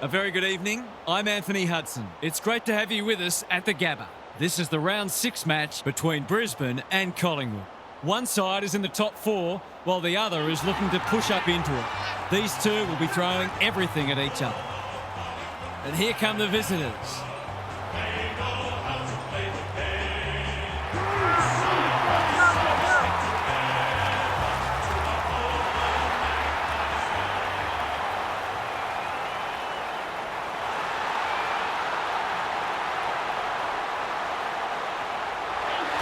A very good evening. I'm Anthony Hudson. It's great to have you with us at the Gabba. This is the round 6 match between Brisbane and Collingwood. One side is in the top 4, while the other is looking to push up into it. These two will be throwing everything at each other. And here come the visitors.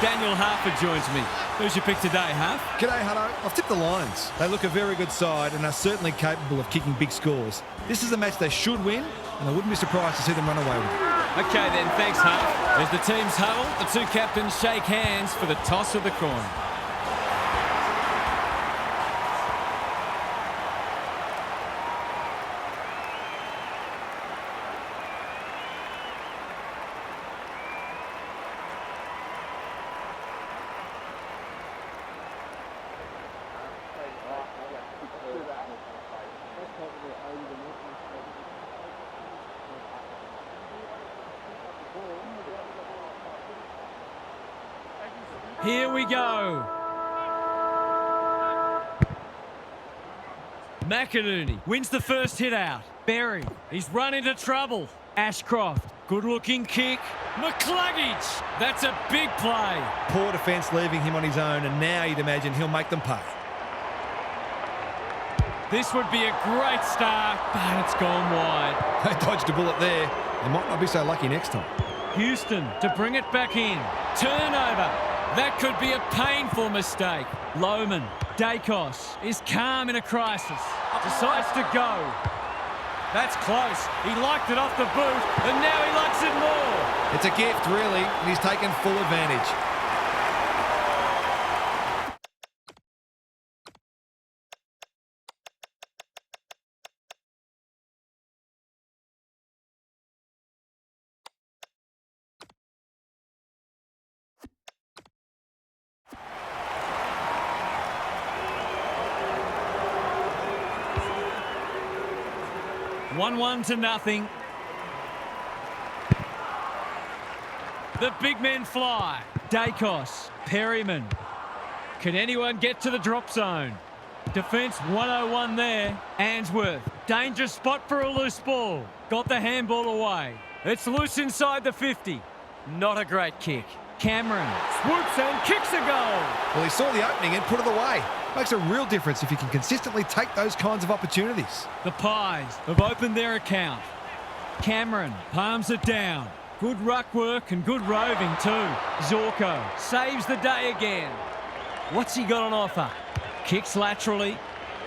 Daniel Harford joins me. Who's your pick today, Harf? G'day, Hutto. I've tipped the Lions. They look a very good side and are certainly capable of kicking big scores. This is a match they should win, and I wouldn't be surprised to see them run away with it. Okay then, thanks, Harf. As the teams huddle, the two captains shake hands for the toss of the coin. Here we go. McInerney wins the first hit out. Berry, he's run into trouble. Ashcroft, good-looking kick. McCluggage, that's a big play. Poor defence leaving him on his own, and now you'd imagine he'll make them pay. This would be a great start, but it's gone wide. They dodged a bullet there. They might not be so lucky next time. Houston to bring it back in. Turnover. That could be a painful mistake. Lohman, Dacos is calm in a crisis. Decides to go. That's close. He liked it off the boot, and now he likes it more. It's a gift, really, and he's taken full advantage. One to nothing. The big men fly. Dacos, Perryman. Can anyone get to the drop zone? Defence 101 there. Answorth, dangerous spot for a loose ball. Got the handball away. It's loose inside the 50. Not a great kick. Cameron swoops and kicks a goal. Well, he saw the opening and put it away. Makes a real difference if you can consistently take those kinds of opportunities. The Pies have opened their account. Cameron palms it down. Good ruck work and good roving too. Zorko saves the day again. What's he got on offer? Kicks laterally.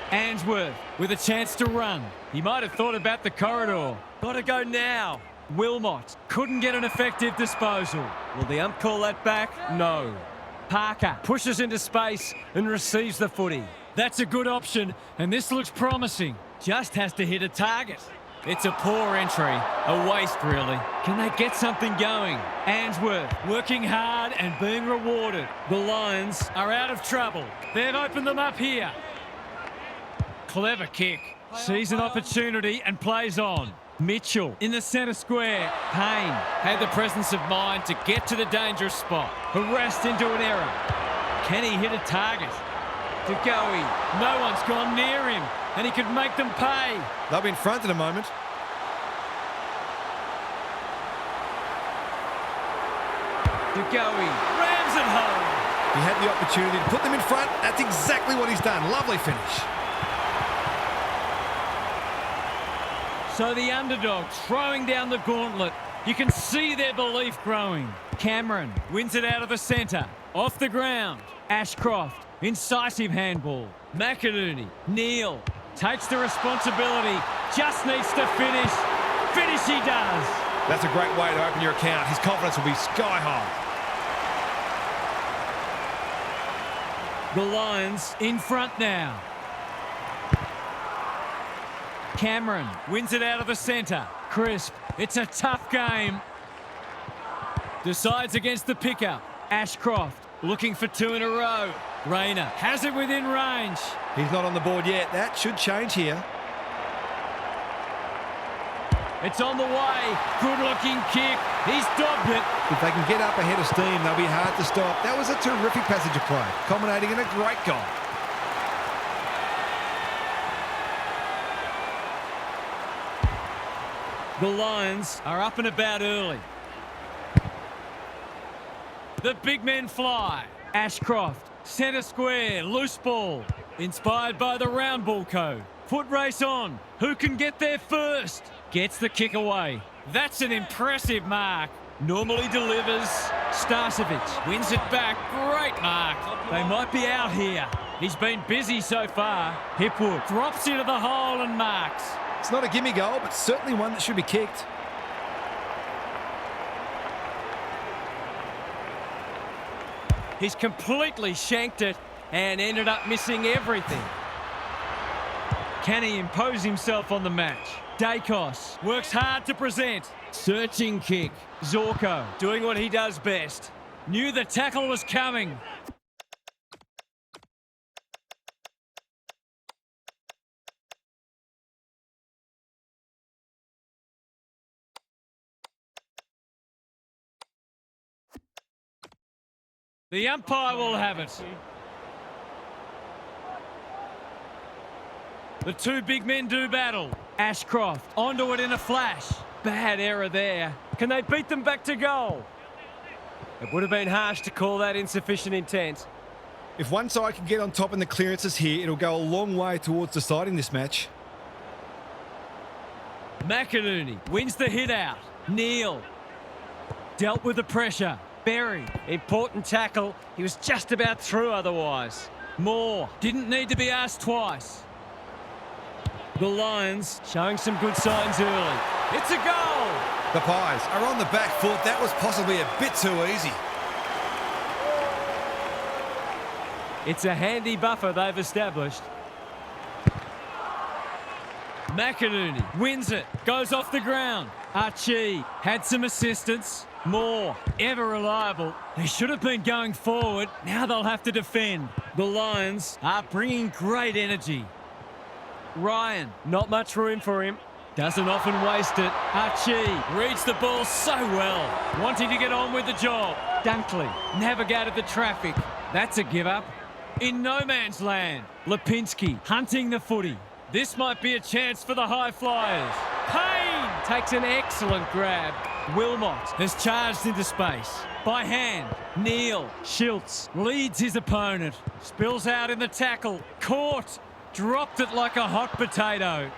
Answorth with a chance to run. He might have thought about the corridor. Got to go now. Wilmot couldn't get an effective disposal. Will the ump call that back? No. Parker pushes into space and receives the footy. That's a good option, and this looks promising. Just has to hit a target. It's a poor entry. A waste, really. Can they get something going? Answorth working hard and being rewarded. The Lions are out of trouble. They've opened them up here. Clever kick. Sees an opportunity and plays on. Mitchell in the centre square. Payne had the presence of mind to get to the dangerous spot. Harassed into an error. Can he hit a target? De Goey. No one's gone near him, and he could make them pay. They'll be in front in a moment. De Goey rams it home. He had the opportunity to put them in front. That's exactly what he's done. Lovely finish. So the underdogs throwing down the gauntlet. You can see their belief growing. Cameron wins it out of the centre. Off the ground. Ashcroft, incisive handball. McInerney, Neal, takes the responsibility. Just needs to finish. Finish he does. That's a great way to open your account. His confidence will be sky high. The Lions in front now. Cameron wins it out of the centre. Crisp. It's a tough game. Decides against the pickup. Ashcroft looking for 2 in a row. Rayner has it within range. He's not on the board yet. That should change here. It's on the way. Good-looking kick. He's dobbed it. If they can get up ahead of steam, they'll be hard to stop. That was a terrific passage of play, culminating in a great goal. The Lions are up and about early. The big men fly. Ashcroft, centre square, loose ball. Inspired by the round ball code. Foot race on. Who can get there first? Gets the kick away. That's an impressive mark. Normally delivers. Starcevic wins it back. Great mark. They might be out here. He's been busy so far. Hipwood drops into the hole and marks. It's not a gimme goal, but certainly one that should be kicked. He's completely shanked it and ended up missing everything. Can he impose himself on the match? Dacos works hard to present. Searching kick. Zorko doing what he does best. Knew the tackle was coming. The umpire will have it. The two big men do battle. Ashcroft onto it in a flash. Bad error there. Can they beat them back to goal? It would have been harsh to call that insufficient intent. If one side can get on top in the clearances here, it'll go a long way towards deciding this match. McInerney wins the hit out. Neal dealt with the pressure. Berry, important tackle. He was just about through otherwise. Moore didn't need to be asked twice. The Lions showing some good signs early. It's a goal! The Pies are on the back foot. That was possibly a bit too easy. It's a handy buffer they've established. McInerney wins it, goes off the ground. Archie had some assistance. Moore, ever reliable. They should have been going forward. Now they'll have to defend. The Lions are bringing great energy. Ryan, not much room for him. Doesn't often waste it. Archie reads the ball so well. Wanting to get on with the job. Dunkley navigated the traffic. That's a give up. In no man's land. Lipinski hunting the footy. This might be a chance for the high flyers. Payne takes an excellent grab. Wilmot has charged into space. By hand, Neal. Schultz leads his opponent. Spills out in the tackle. Caught. Dropped it like a hot potato.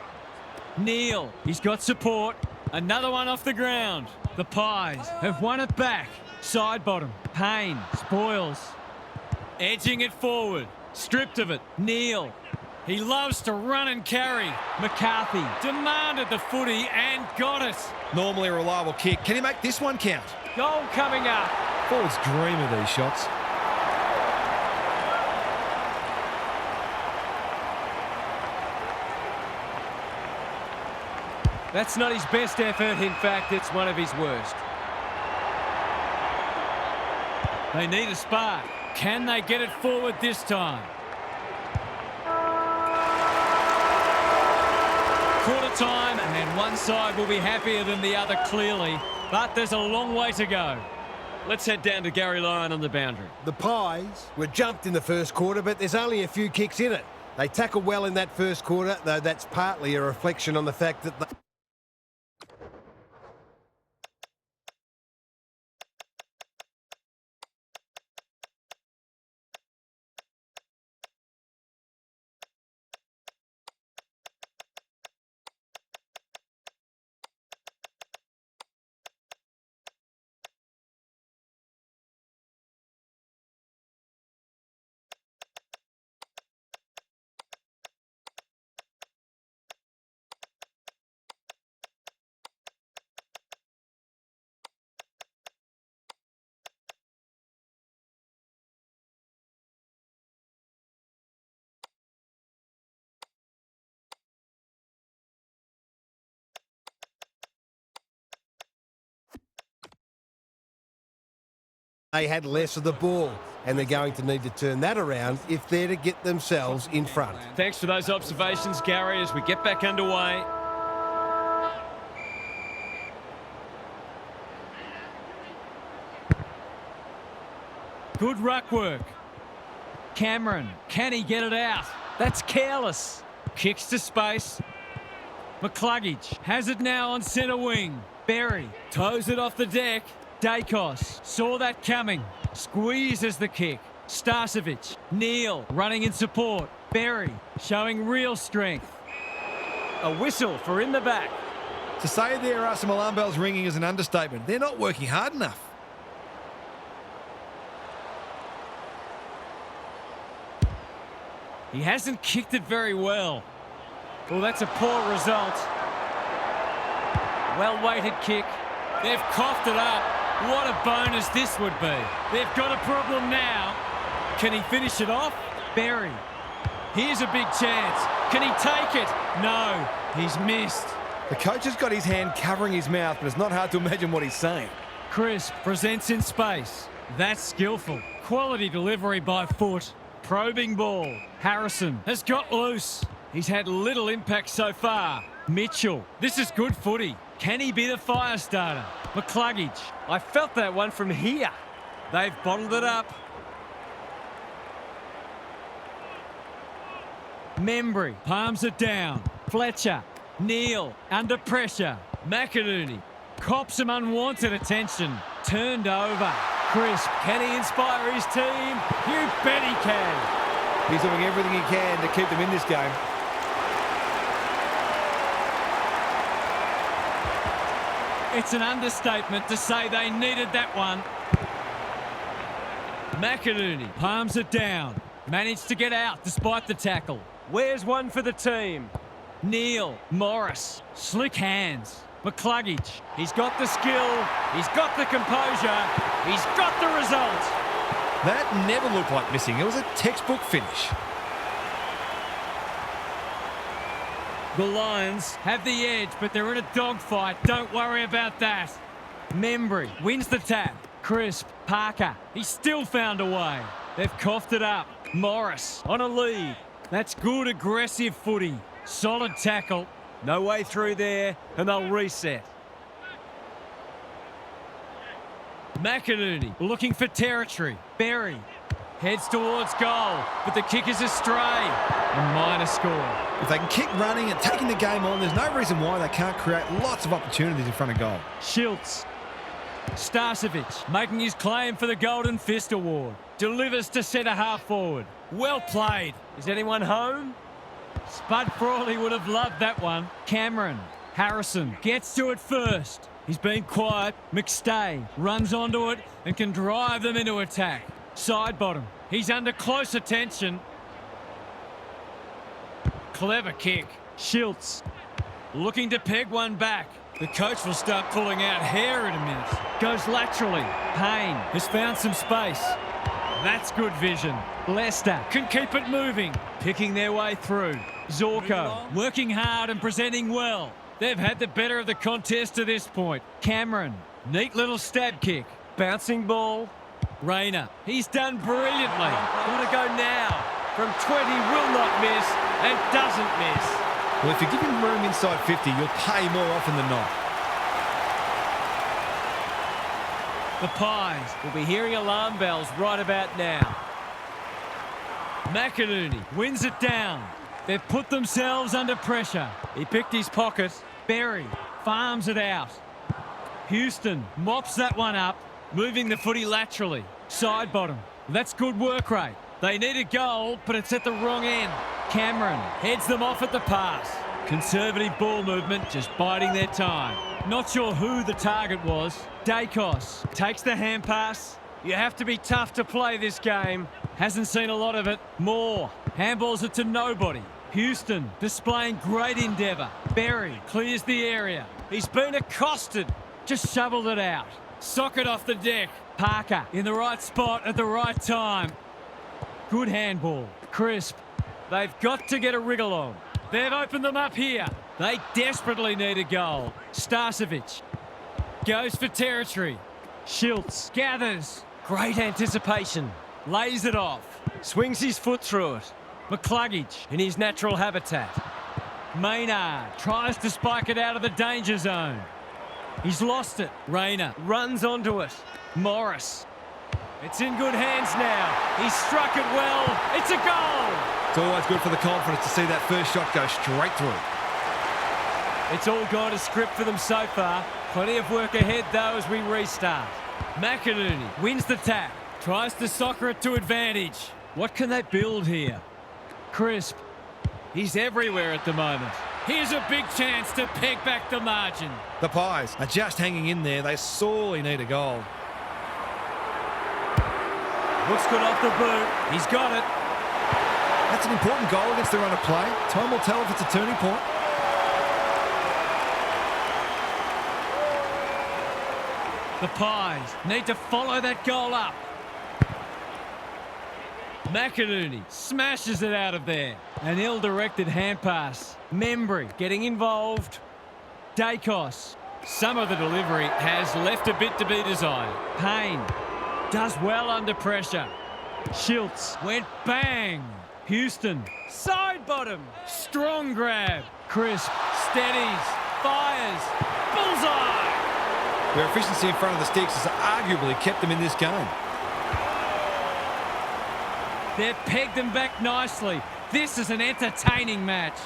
Neal, he's got support. Another one off the ground. The Pies have won it back. Side bottom. Payne spoils. Edging it forward. Stripped of it. Neal. He loves to run and carry. McCarthy demanded the footy and got it. Normally a reliable kick. Can he make this one count? Goal coming up. Forwards dream of these shots. That's not his best effort. In fact, it's one of his worst. They need a spark. Can they get it forward this time? Quarter time, and one side will be happier than the other clearly, but there's a long way to go. Let's head down to Gary Lyon on the boundary. The Pies were jumped in the first quarter, but there's only a few kicks in it. They tackled well in that first quarter, though that's partly a reflection on the fact that they had less of the ball, and they're going to need to turn that around if they're to get themselves in front. Thanks for those observations, Gary, as we get back underway. Good ruck work. Cameron, can he get it out? That's careless. Kicks to space. McCluggage has it now on centre wing. Berry toes it off the deck. Dacos saw that coming. Squeezes the kick. Starcevic, Neal running in support. Berry showing real strength. A whistle for in the back. To say there are some alarm bells ringing is an understatement. They're not working hard enough. He hasn't kicked it very well. Well, that's a poor result. Well-weighted kick. They've coughed it up. What a bonus this would be. They've got a problem now. Can he finish it off? Berry. Here's a big chance. Can he take it? No, he's missed. The coach has got his hand covering his mouth, but it's not hard to imagine what he's saying. Crisp presents in space. That's skillful. Quality delivery by foot. Probing ball. Harrison has got loose. He's had little impact so far. Mitchell. This is good footy. Can he be the fire starter? McCluggage. I felt that one from here. They've bottled it up. Membry palms it down. Fletcher. Neal under pressure. McInerney cops some unwanted attention. Turned over. Crisp, can he inspire his team? You bet he can. He's doing everything he can to keep them in this game. It's an understatement to say they needed that one. McInerney palms it down. Managed to get out despite the tackle. Where's one for the team? Neal, Morris, slick hands. McCluggage, he's got the skill, he's got the composure, he's got the result. That never looked like missing. It was a textbook finish. The Lions have the edge, but they're in a dogfight. Don't worry about that. Membry wins the tap. Crisp, Parker, he's still found a way. They've coughed it up. Morris on a lead. That's good aggressive footy. Solid tackle. No way through there, and they'll reset. McInerney looking for territory. Berry heads towards goal, but the kick is astray. A minor score. If they can keep running and taking the game on, there's no reason why they can't create lots of opportunities in front of goal. Schiltz. Starcevic making his claim for the Golden Fist Award. Delivers to centre half forward. Well played. Is anyone home? Spud Frawley would have loved that one. Cameron. Harrison gets to it first. He's been quiet. McStay runs onto it and can drive them into attack. Side bottom. He's under close attention. Clever kick. Schiltz looking to peg one back. The coach will start pulling out hair in a minute. Goes laterally. Payne has found some space. That's good vision. Leicester can keep it moving. Picking their way through. Zorko working hard and presenting well. They've had the better of the contest to this point. Cameron, neat little stab kick. Bouncing ball. Rayner, he's done brilliantly. Want to go now. From 20, will not miss and doesn't miss. Well, if you give him room inside 50, you'll pay more often than not. The Pies will be hearing alarm bells right about now. McInerney wins it down. They've put themselves under pressure. He picked his pocket. Berry farms it out. Houston mops that one up, moving the footy laterally. Side bottom. That's good work rate. They need a goal, but it's at the wrong end. Cameron heads them off at the pass. Conservative ball movement, just biding their time. Not sure who the target was. Dacos takes the hand pass. You have to be tough to play this game. Hasn't seen a lot of it. Moore handballs it to nobody. Houston displaying great endeavour. Berry clears the area. He's been accosted. Just shoveled it out. Socket off the deck. Parker in the right spot at the right time. Good handball. Crisp. They've got to get a wriggle on. They've opened them up here. They desperately need a goal. Starcevic goes for territory. Schiltz gathers. Great anticipation. Lays it off. Swings his foot through it. McCluggage in his natural habitat. Maynard tries to spike it out of the danger zone. He's lost it. Rayner runs onto it. Morris It's in good hands now. He struck it well. It's a goal. It's always good for the confidence to see that first shot go straight through. It's all gone to script for them so far. Plenty of work ahead, though, as we restart. McInerney wins the tap. Tries to soccer it to advantage. What can they build here? Crisp. He's everywhere at the moment. Here's a big chance to peg back the margin. The Pies are just hanging in there. They sorely need a goal. Looks good off the boot. He's got it. That's an important goal against the run of play. Time will tell if it's a turning point. The Pies need to follow that goal up. McInerney smashes it out of there. An ill-directed hand pass. Membry getting involved. Dacos. Some of the delivery has left a bit to be desired. Payne does well under pressure. Schultz went bang. Houston, side bottom. Strong grab. Crisp steadies, fires. Bullseye. Their efficiency in front of the sticks has arguably kept them in this game. They've pegged them back nicely. This is an entertaining match.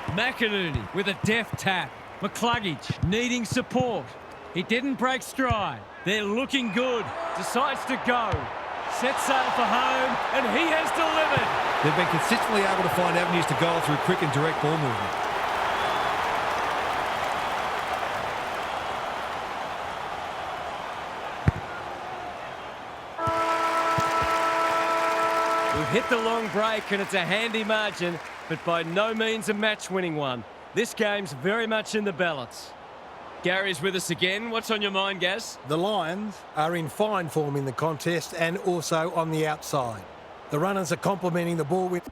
McInerney with a deft tap. McCluggage needing support. He didn't break stride. They're looking good. Decides to go. Sets sail for home, and he has delivered. They've been consistently able to find avenues to goal through quick and direct ball movement. We've hit the long break, and it's a handy margin, but by no means a match-winning one. This game's very much in the balance. Gary's with us again. What's on your mind, Gaz? The Lions are in fine form in the contest and also on the outside. The runners are complementing the ball with...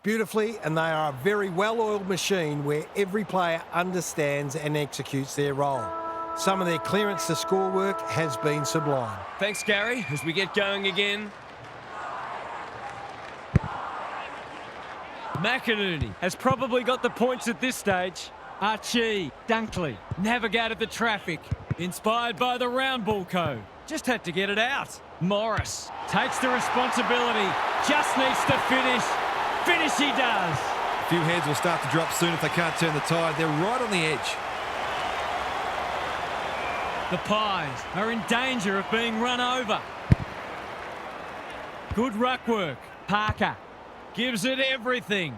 beautifully, and they are a very well-oiled machine where every player understands and executes their role. Some of their clearance to score work has been sublime. Thanks, Gary, as we get going again. McInerney has probably got the points at this stage. Archie, Dunkley, navigated the traffic. Inspired by the round ball code. Just had to get it out. Morris takes the responsibility. Just needs to finish. Finish he does. A few heads will start to drop soon if they can't turn the tide. They're right on the edge. The Pies are in danger of being run over. Good ruck work. Parker gives it everything.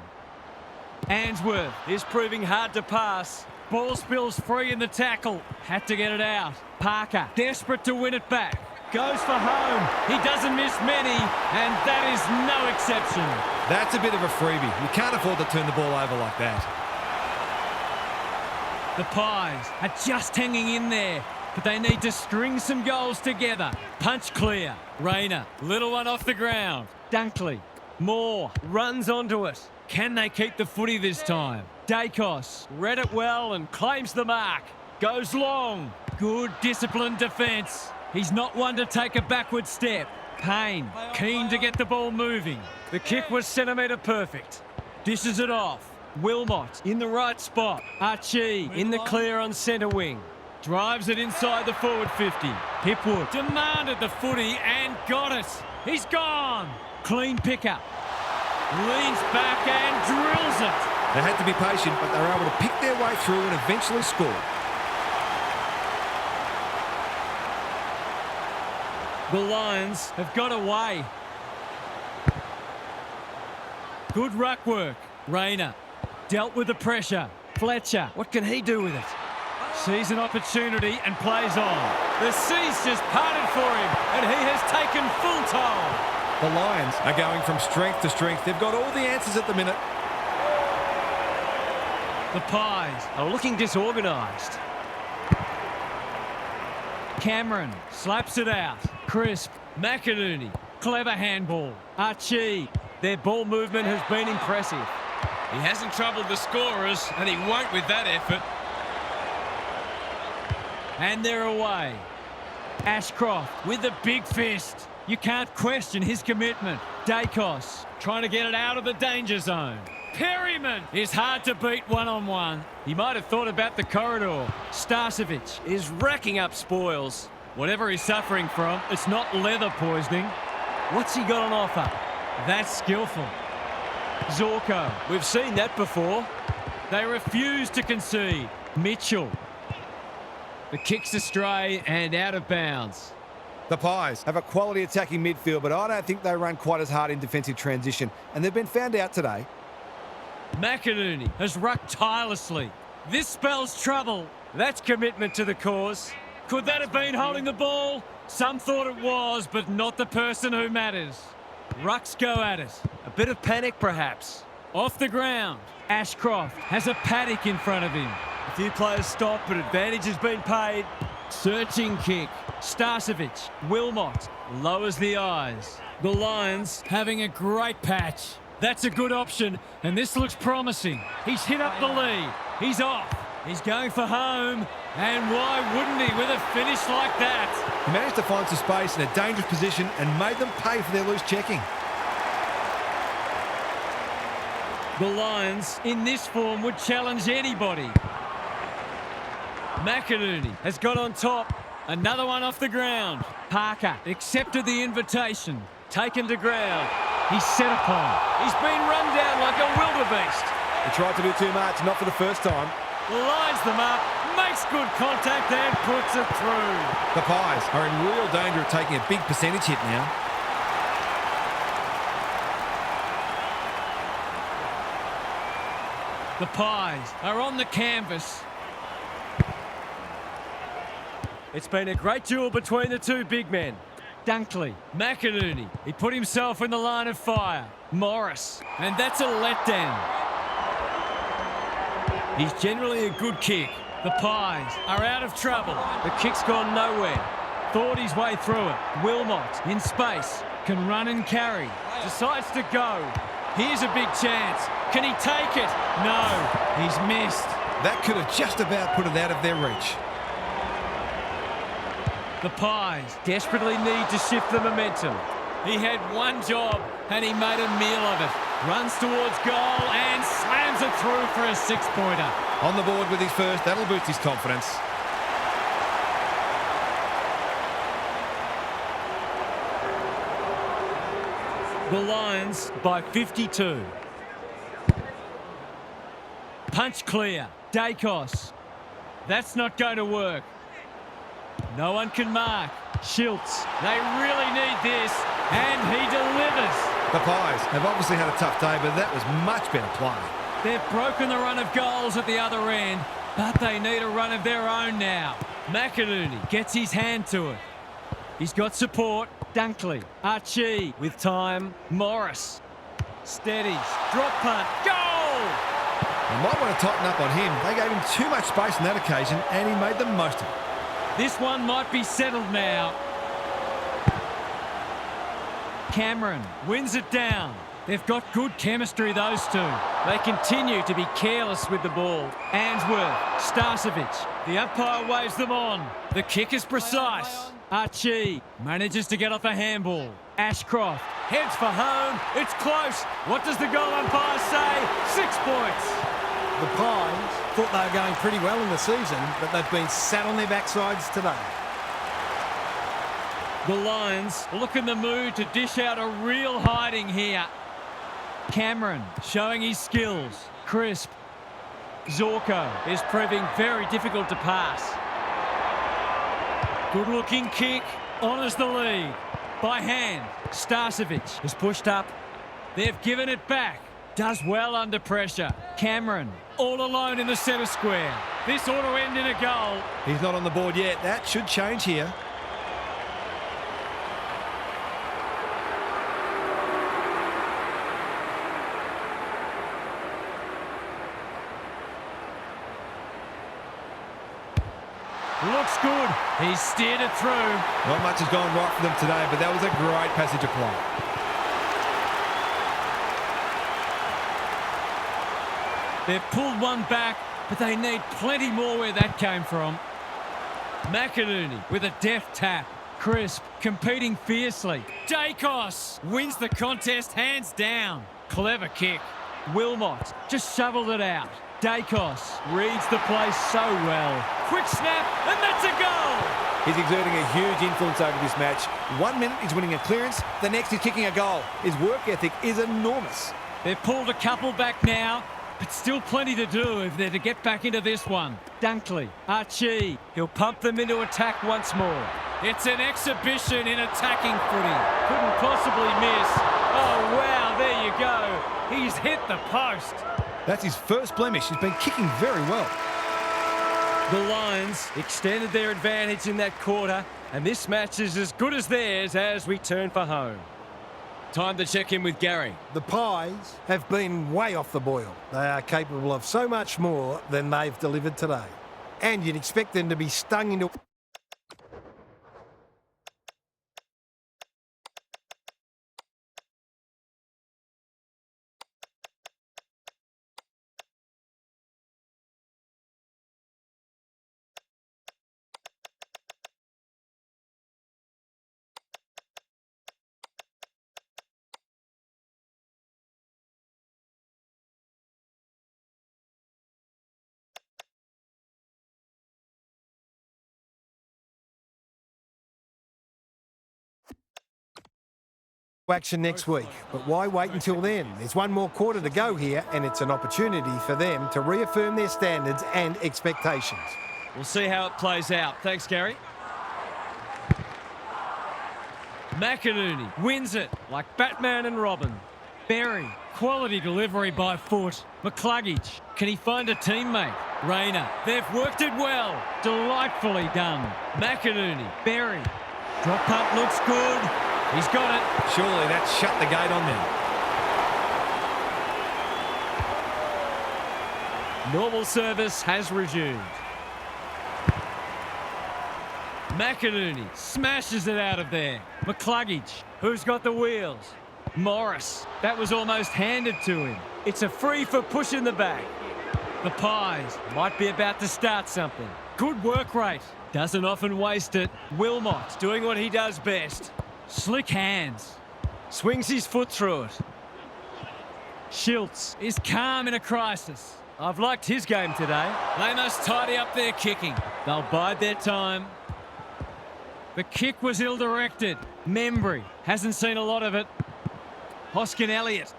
Answorth is proving hard to pass. Ball spills free in the tackle. Had to get it out. Parker desperate to win it back. Goes for home. He doesn't miss many, and that is no exception. That's a bit of a freebie. You can't afford to turn the ball over like that. The Pies are just hanging in there, but they need to string some goals together. Punch clear. Rayner, little one off the ground. Dunkley, Moore runs onto it. Can they keep the footy this time? Dacos read it well and claims the mark. Goes long. Good disciplined defence. He's not one to take a backward step. Payne, keen to get the ball moving. The kick was centimetre perfect. Dishes it off. Wilmot in the right spot. Archie in the clear on centre wing. Drives it inside the forward 50. Hipwood demanded the footy and got it. He's gone. Clean pickup. Leans back and drills it. They had to be patient, but they were able to pick their way through and eventually score. The Lions have got away. Good ruck work. Rayner dealt with the pressure. Fletcher, what can he do with it? Sees an opportunity and plays on. The sea's just parted for him, and he has taken full toll. The Lions are going from strength to strength. They've got all the answers at the minute. The Pies are looking disorganised. Cameron slaps it out. Crisp. McInerney clever handball. Archie, their ball movement has been impressive. He hasn't troubled the scorers, and he won't with that effort. And they're away. Ashcroft with the big fist. You can't question his commitment. Dacos trying to get it out of the danger zone. Perryman is hard to beat one-on-one. He might have thought about the corridor. Starcevic is racking up spoils. Whatever he's suffering from, it's not leather poisoning. What's he got on offer? That's skillful. Zorko, we've seen that before. They refuse to concede. Mitchell. The kick's astray and out of bounds. The Pies have a quality attacking midfield, but I don't think they run quite as hard in defensive transition, and they've been found out today. McInerney has rucked tirelessly. This spells trouble. That's commitment to the cause. Could that have been holding the ball? Some thought it was, but not the person who matters. Rucks go at it. A bit of panic, perhaps. Off the ground. Ashcroft has a paddock in front of him. A few players stop, but advantage has been paid. Searching kick. Starcevic. Wilmot lowers the eyes. The Lions having a great patch. That's a good option, and this looks promising. He's hit up the lead. He's off. He's going for home. And why wouldn't he with a finish like that? He managed to find some space in a dangerous position and made them pay for their loose checking. The Lions, in this form, would challenge anybody. McInerney has got on top. Another one off the ground. Parker accepted the invitation. Taken to ground. He's set upon. He's been run down like a wildebeest. They tried to do too much, not for the first time. Lines them up, makes good contact and puts it through. The Pies are in real danger of taking a big percentage hit now. The Pies are on the canvas. It's been a great duel between the two big men. Dunkley, McInerney, he put himself in the line of fire. Morris, and that's a letdown. He's generally a good kick. The Pies are out of trouble. The kick's gone nowhere. Thought his way through it. Wilmot, in space, can run and carry. Decides to go. Here's a big chance. Can he take it? No, he's missed. That could have just about put it out of their reach. The Pies desperately need to shift the momentum. He had one job and he made a meal of it. Runs towards goal and slams it through for a six-pointer. On the board with his first, that'll boost his confidence. The Lions by 52. Punch clear. Dacos. That's not going to work. No one can mark. Schultz. They really need this. And he delivers. The Pies have obviously had a tough day, but that was much better play. They've broken the run of goals at the other end, but they need a run of their own now. McInerney gets his hand to it. He's got support. Dunkley. Archie with time. Morris. Steadies. Drop punt. Goal! You might want to tighten up on him. They gave him too much space on that occasion, and he made the most of it. This one might be settled now. Cameron wins it down. They've got good chemistry, those two. They continue to be careless with the ball. Answorth, Starcevic. The umpire waves them on. The kick is precise. Archie manages to get off a handball. Ashcroft heads for home. It's close. What does the goal umpire say? 6 points. The Pies thought they were going pretty well in the season, but they've been sat on their backsides today. The Lions look in the mood to dish out a real hiding here. Cameron showing his skills. Crisp. Zorko is proving very difficult to pass. Good looking kick. Honours the lead. By hand. Starcevic is pushed up. They've given it back. Does well under pressure. Cameron all alone in the centre square. This ought to end in a goal. He's not on the board yet. That should change here. Looks looks good. He's steered it through. Not much has gone right for them today, but that was a great passage of play. They've pulled one back, but they need plenty more where that came from. McInerney with a deft tap. Crisp competing fiercely. Dacos wins the contest hands down. Clever kick. Wilmot just shoveled it out. Dacos reads the play so well. Quick snap, and that's a goal! He's exerting a huge influence over this match. 1 minute he's winning a clearance, the next he's kicking a goal. His work ethic is enormous. They've pulled a couple back now, but still plenty to do if they're to get back into this one. Dunkley, Archie, he'll pump them into attack once more. It's an exhibition in attacking footy. Couldn't possibly miss. Oh, wow, there you go. He's hit the post. That's his first blemish. He's been kicking very well. The Lions extended their advantage in that quarter, and this match is as good as theirs as we turn for home. Time to check in with Gary. The Pies have been way off the boil. They are capable of so much more than they've delivered today. And you'd expect them to be stung into... action next week. But why wait until then? There's one more quarter to go here, and it's an opportunity for them to reaffirm their standards and expectations. We'll see how it plays out. Thanks, Gary. McInerney wins it like Batman and Robin. Berry, quality delivery by foot. McCluggage, can he find a teammate? Rayner, they've worked it well. Delightfully done. McInerney, Berry. Drop punt looks good. He's got it. Surely that shut the gate on them. Normal service has resumed. McInerney smashes it out of there. McCluggage, who's got the wheels? Morris, that was almost handed to him. It's a free for push in the back. The Pies might be about to start something. Good work rate. Doesn't often waste it. Wilmot doing what he does best. Slick hands. Swings his foot through it. Schultz is calm in a crisis. I've liked his game today. They must tidy up their kicking. They'll bide their time. The kick was ill-directed. Membry hasn't seen a lot of it. Hoskin Elliott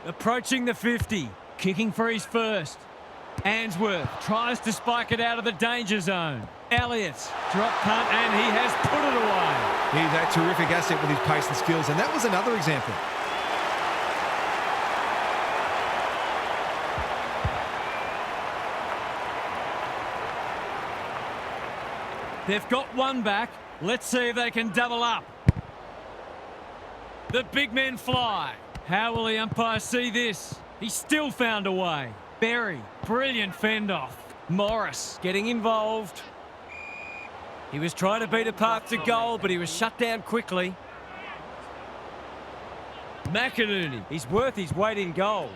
approaching the 50. Kicking for his first. Answorth tries to spike it out of the danger zone. Elliott, drop punt, and he has put it away. He's a terrific asset with his pace and skills, and that was another example. They've got one back. Let's see if they can double up. The big men fly. How will the umpire see this? He still found a way. Berry, brilliant fend off. Morris getting involved. He was trying to beat a path to goal, but he was shut down quickly. McInerney, he's worth his weight in goal.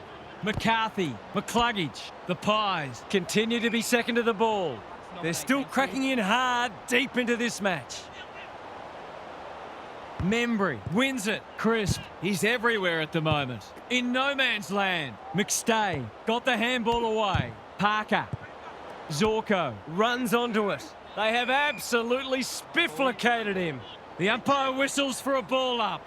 McCarthy, McCluggage, the Pies continue to be second to the ball. They're still cracking in hard deep into this match. Membry wins it. Crisp, he's everywhere at the moment. In no man's land. McStay got the handball away. Parker. Zorko runs onto it. They have absolutely spifflicated him. The umpire whistles for a ball up.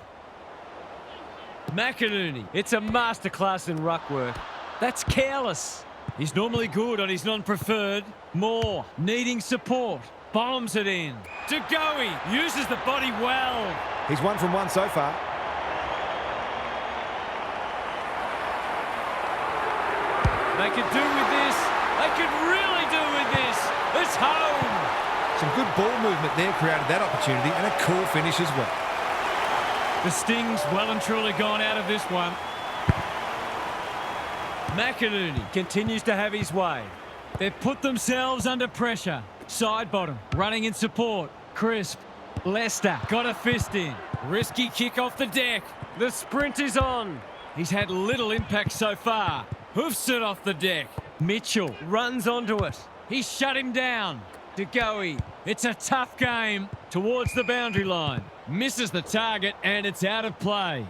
McInerney, it's a masterclass in ruck work. That's careless. He's normally good on his non-preferred. Moore needing support. Bombs it in. Degoe uses the body well. He's 1 from 1 so far. They could do with this. They could really do with this. It's home. Some good ball movement there created that opportunity, and a cool finish as well. The Sting's well and truly gone out of this one. McInerney continues to have his way. They've put themselves under pressure. Side bottom, running in support. Crisp. Leicester got a fist in. Risky kick off the deck. The sprint is on. He's had little impact so far. Hoofs it off the deck. Mitchell runs onto it. He's shut him down. De Goey. It's a tough game towards the boundary line. Misses the target and it's out of play.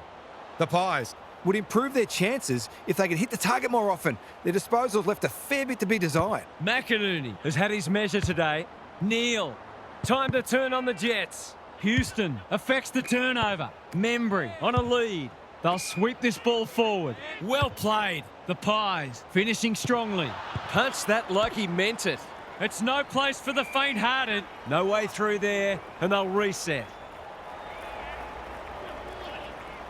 The Pies would improve their chances if they could hit the target more often. Their disposal's left a fair bit to be desired. McInerney has had his measure today. Neal. Time to turn on the Jets. Houston affects the turnover. Membry on a lead. They'll sweep this ball forward. Well played. The Pies finishing strongly. Punched that like he meant it. It's no place for the faint-hearted. No way through there, and they'll reset.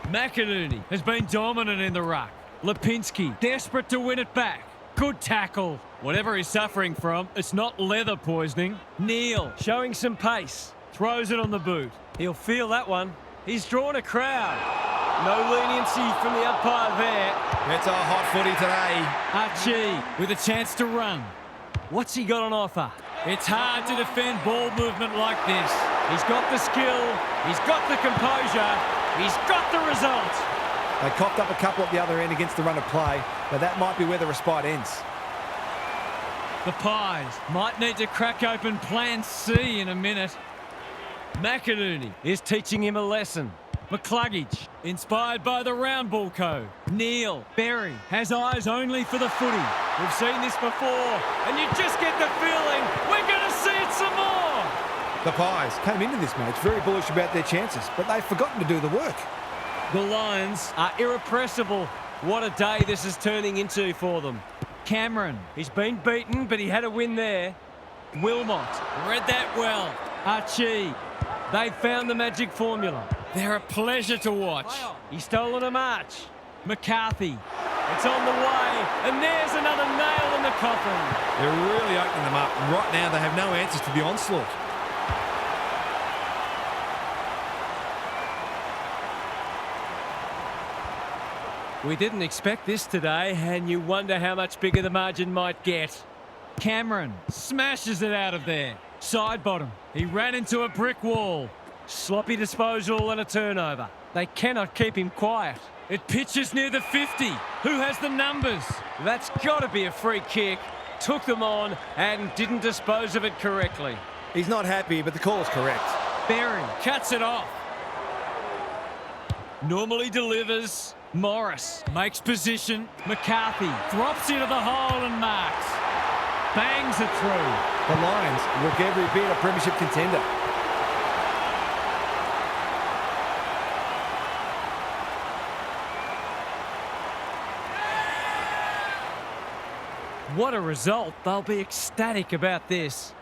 McInerney has been dominant in the ruck. Lipinski desperate to win it back. Good tackle. Whatever he's suffering from, it's not leather poisoning. Neal showing some pace. Throws it on the boot. He'll feel that one. He's drawn a crowd. No leniency from the umpire there. It's a hot footy today. Archie with a chance to run. What's he got on offer? It's hard to defend ball movement like this. He's got the skill. He's got the composure. He's got the result. They copped up a couple at the other end against the run of play, but that might be where the respite ends. The Pies might need to crack open Plan C in a minute. McInerney is teaching him a lesson. McCluggage, inspired by the round ball code. Neal, Berry has eyes only for the footy. We've seen this before, and you just get the feeling we're going to see it some more. The Pies came into this match very bullish about their chances, but they've forgotten to do the work. The Lions are irrepressible. What a day this is turning into for them. Cameron, he's been beaten, but he had a win there. Wilmot, read that well. Archie, they've found the magic formula. They're a pleasure to watch. He's stolen a march. McCarthy, it's on the way, and there's another nail in the coffin. They're really opening them up. Right now, they have no answers to the onslaught. We didn't expect this today, and you wonder how much bigger the margin might get. Cameron smashes it out of there. Side bottom. He ran into a brick wall. Sloppy disposal and a turnover. They cannot keep him quiet. It pitches near the 50. Who has the numbers? That's got to be a free kick. Took them on and didn't dispose of it correctly. He's not happy, but the call is correct. Berry cuts it off. Normally delivers. Morris makes position. McCarthy drops into the hole and marks. Bangs it through. The Lions look every bit a premiership contender. What a result. They'll be ecstatic about this.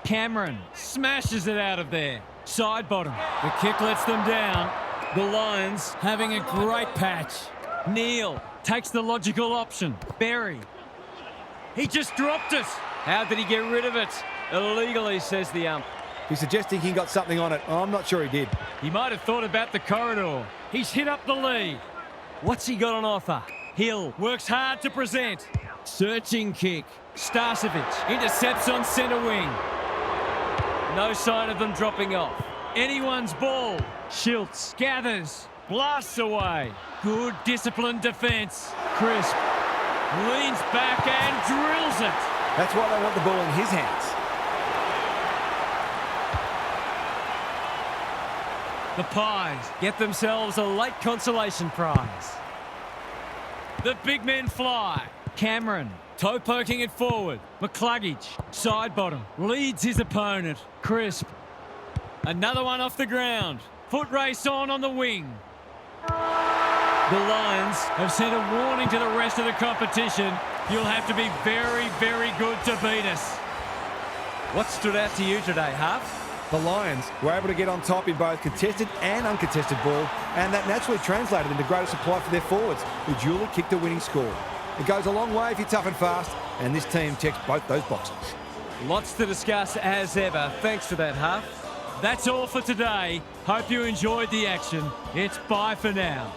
Cameron smashes it out of there. Side bottom. The kick lets them down. The Lions having a great patch. Neal takes the logical option. Berry. He just dropped it. How did he get rid of it? Illegally, says the ump. He's suggesting he got something on it. I'm not sure he did. He might have thought about the corridor. He's hit up the lead. What's he got on offer? Hill works hard to present. Searching kick. Starcevic intercepts on centre wing. No sign of them dropping off. Anyone's ball. Schultz gathers. Blasts away. Good disciplined defence. Crisp leans back and drills it. That's why they want the ball in his hands. The Pies get themselves a late consolation prize. The big men fly. Cameron toe poking it forward. McCluggage, side bottom, leads his opponent. Crisp. Another one off the ground. Foot race on the wing. The Lions have sent a warning to the rest of the competition. You'll have to be very, very good to beat us. What stood out to you today, Huff? The Lions were able to get on top in both contested and uncontested ball, and that naturally translated into greater supply for their forwards, who duly kicked a winning score. It goes a long way if you're tough and fast, and this team checks both those boxes. Lots to discuss as ever. Thanks for that, Huff. That's all for today. Hope you enjoyed the action. It's bye for now.